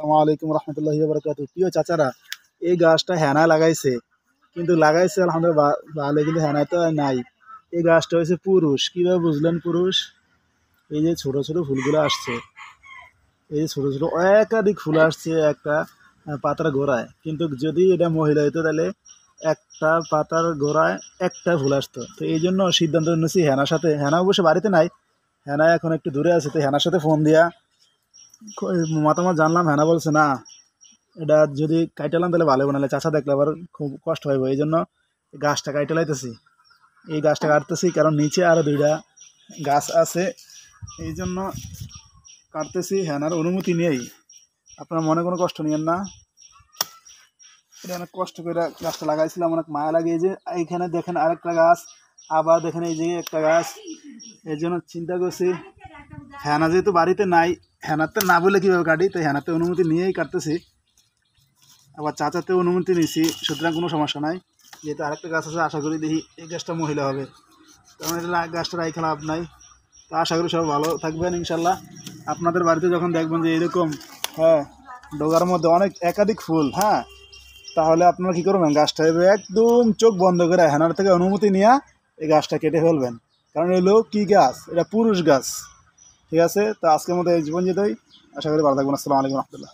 আসসালামু আলাইকুম রহমতুল্লাহি ওয়া বারাকাতুহু। প্রিয় চাচারা, এই গাছটা হেনা লাগাইছে, কিন্তু লাগাইছে আলহামদুলিল্লাহ ভালো, কিন্তু হেনা তো আর নাই। এই গাছটা হয়েছে পুরুষ। কিভাবে বুঝলেন পুরুষ? এই যে ছোট ছোট ফুলগুলো আসছে, এই যে ছোট ছোট একাধিক ফুল আসছে একটা পাতার গোড়ায়, কিন্তু যদি এটা মহিলা হইতো তাহলে একটা পাতার গোড়ায় একটা ফুল আসতো। তো এই জন্য সিদ্ধান্ত নিয়েছি হেনার সাথে, হেনা অবশ্য বাড়িতে নাই, হেনা এখন একটু দূরে আছে, তো হেনার সাথে ফোন দিয়া মতামত জানলাম। হেনা বলছে না, এটা যদি কাইটালাম তাহলে ভালো হবে, নাহলে চাষা দেখলে আবার খুব কষ্ট হইব। এই জন্য গাছটা কাইটে লাইতেছি, এই গাছটা কাটতেছি, কারণ নিচে আরো দুইটা গাছ আছে, এই জন্য কাটতেছি হেনার অনুমতি নিয়েই। আপনার মনে কোনো কষ্ট নিয়েন না, এটা অনেক কষ্ট করে গাছটা লাগাইছিলাম, অনেক মায়া লাগিয়ে। যে এইখানে দেখেন আরেকটা গাছ, আবার দেখেন এই যে একটা গাছ। এই জন্য চিন্তা করছি হেনা যেহেতু বাড়িতে নাই, হেনাতে না বলে কীভাবে কাটি, তো হেনাতে অনুমতি নিয়েই কাটতেছি। আবার চাচাতে অনুমতি নিয়েছি, সুতরাং কোনো সমস্যা নাই। যেহেতু আরেকটা গাছ আছে, আশা করি দেখি এই গাছটা মহিলা হবে, কারণ এটা গাছটা রাইখা লাভ নাই। তো আশা করি সব ভালো থাকবেন ইনশাল্লাহ। আপনাদের বাড়িতে যখন দেখবেন যে এরকম, হ্যাঁ, ডোগার মধ্যে অনেক একাধিক ফুল, হ্যাঁ, তাহলে আপনারা কী করবেন, গাছটা একদম চোখ বন্ধ করে হেনার থেকে অনুমতি নিয়ে এই গাছটা কেটে ফেলবেন। কারণ এগুলো কী গাছ, এটা পুরুষ গাছ। ঠিক আছে, তো আজকের মতো এই জীবন যেতেই, আশা করি ভালো থাকবেন। আসসালামু আলাইকুম রহমতুল্লাহ।